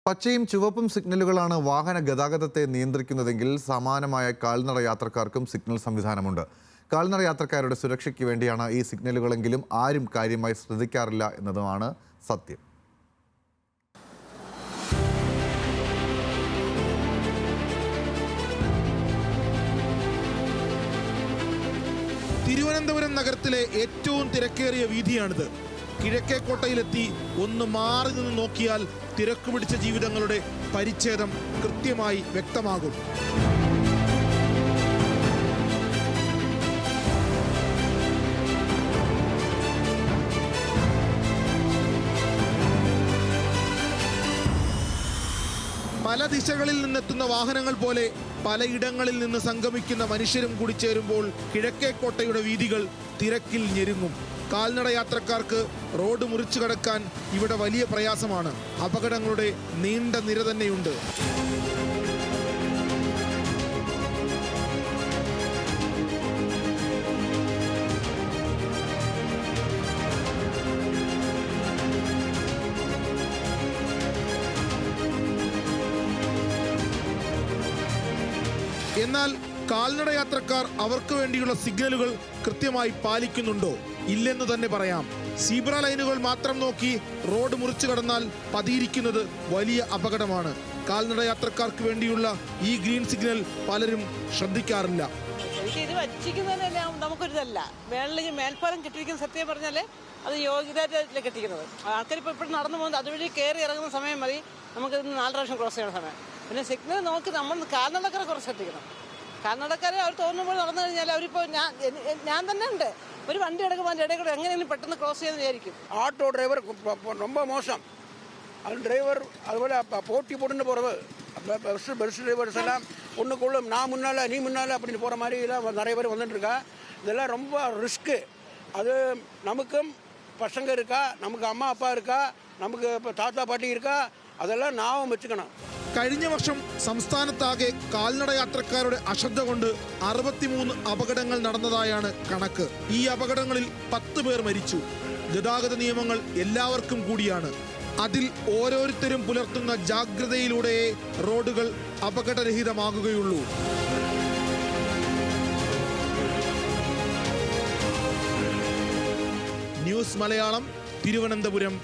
പച്ചയും ചുവപ്പും സിഗ്നലുകളാണ് വാഹന ഗതാഗതത്തെ നിയന്ത്രിക്കുന്നതെങ്കിൽ സമാനമായ കാൽനട യാത്രക്കാർക്കും സിഗ്നൽ സംവിധാനമുണ്ട്. കാൽനട യാത്രക്കാരുടെ സുരക്ഷയ്ക്ക് വേണ്ടിയാണ് ഈ സിഗ്നലുകളെങ്കിലും ആരും കാര്യമായി ശ്രദ്ധിക്കാറില്ല എന്നതുമാണ് സത്യം. തിരുവനന്തപുരം നഗരത്തിലെ ഏറ്റവും തിരക്കേറിയ വീതിയാണിത്. കിഴക്കേക്കോട്ടയിലെത്തി ഒന്ന് മാറി നിന്ന് നോക്കിയാൽ തിരക്ക് പിടിച്ച ജീവിതങ്ങളുടെ പരിച്ഛേദം കൃത്യമായി വ്യക്തമാകും. പല ദിശകളിൽ നിന്നെത്തുന്ന വാഹനങ്ങൾ പോലെ പലയിടങ്ങളിൽ നിന്ന് സംഗമിക്കുന്ന മനുഷ്യരും കൂടി ചേരുമ്പോൾ കിഴക്കേക്കോട്ടയുടെ വീതികൾ തിരക്കിൽ ഞെരുങ്ങും. കാൽനട യാത്രക്കാർക്ക് റോഡ് മുറിച്ചു കടക്കാൻ ഇവിടെ വലിയ പ്രയാസമാണ്. അപകടങ്ങളുടെ നീണ്ട നിര തന്നെയുണ്ട്. എന്നാൽ കാൽനട യാത്രക്കാർ അവർക്ക് വേണ്ടിയുള്ള സിഗ്നലുകൾ കൃത്യമായി പാലിക്കുന്നുണ്ടോ? ഇല്ലെന്ന് തന്നെ പറയാം. സീബ്ര ലൈനുകൾ മാത്രം നോക്കി റോഡ് മുറിച്ചു കടന്നാൽ പതിയിരിക്കുന്നത് വലിയ അപകടമാണ്. കാൽനട യാത്രക്കാർക്ക് വേണ്ടിയുള്ള ഈ ഗ്രീൻ സിഗ്നൽ പലരും ശ്രദ്ധിക്കാറില്ല. എനിക്ക് ഇത് വച്ചിരിക്കുന്നതല്ല, നമുക്കൊരിതല്ല. മേൽപ്പാലം കെട്ടിരിക്കുന്ന സത്യം പറഞ്ഞാൽ അത് യോഗ്യതയായിട്ടല്ല കെട്ടിക്കുന്നത്. ആൾക്കാർ ഇപ്പോൾ ഇപ്പോഴും നടന്നു പോകുന്നത് അതുവഴി കയറി ഇറങ്ങുന്ന സമയം മതി നമുക്ക് 4 പ്രാവശ്യം ക്രോസ് ചെയ്യുന്ന സമയം. പിന്നെ സിഗ്നൽ നോക്കി നമ്മൾ കാൽനടക്കാരെ കുറച്ച് ശ്രദ്ധിക്കണം. കാൽനടക്കാരെ അവർ തോന്നുമ്പോൾ നടന്നു കഴിഞ്ഞാൽ അവരിപ്പോൾ ഞാൻ തന്നെ ഉണ്ട്, ഒരു വണ്ടി എടുക്കുമ്പോൾ അതിൻ്റെ ഇടയിൽ കൂടെ എങ്ങനെയെങ്കിലും പെട്ടെന്ന് ക്രോസ് ചെയ്യാൻ വിചാരിക്കും. ஆட்டோ டிரைவர் ரொம்ப மோசம். அது டிரைவர் அதுபோல் போட்டி போட்டுன்னு போகிறது பஸ் டிரைவர்ஸ் எல்லாம் ஒன்றுக்குள்ள நான் முன்னால் நீ முன்னால் அப்படின்னு போகிற மாதிரிலாம் நிறைய பேர் வந்துட்டுருக்கா. இதெல்லாம் ரொம்ப ரிஸ்க்கு. அது நமக்கும் பசங்க இருக்கா, നമുക്ക് അമ്മ അപ്പ இருக்கா, നമുക്ക് ഇപ്പോൾ താത്ത പാട്ടി இருக்கா, അതെല്ലാം നാവും വെച്ചുക്കണം. കഴിഞ്ഞ വർഷം സംസ്ഥാനത്താകെ കാൽനട യാത്രക്കാരുടെ അശ്രദ്ധ കൊണ്ട് 63 അപകടങ്ങൾ നടന്നതായാണ് കണക്ക്. ഈ അപകടങ്ങളിൽ 10 പേർ മരിച്ചു. ഗതാഗത നിയമങ്ങൾ എല്ലാവർക്കും കൂടിയാണ്. അതിൽ ഓരോരുത്തരും പുലർത്തുന്ന ജാഗ്രതയിലൂടെയേ റോഡുകൾ അപകടരഹിതമാകുകയുള്ളൂ. ന്യൂസ് മലയാളം, തിരുവനന്തപുരം.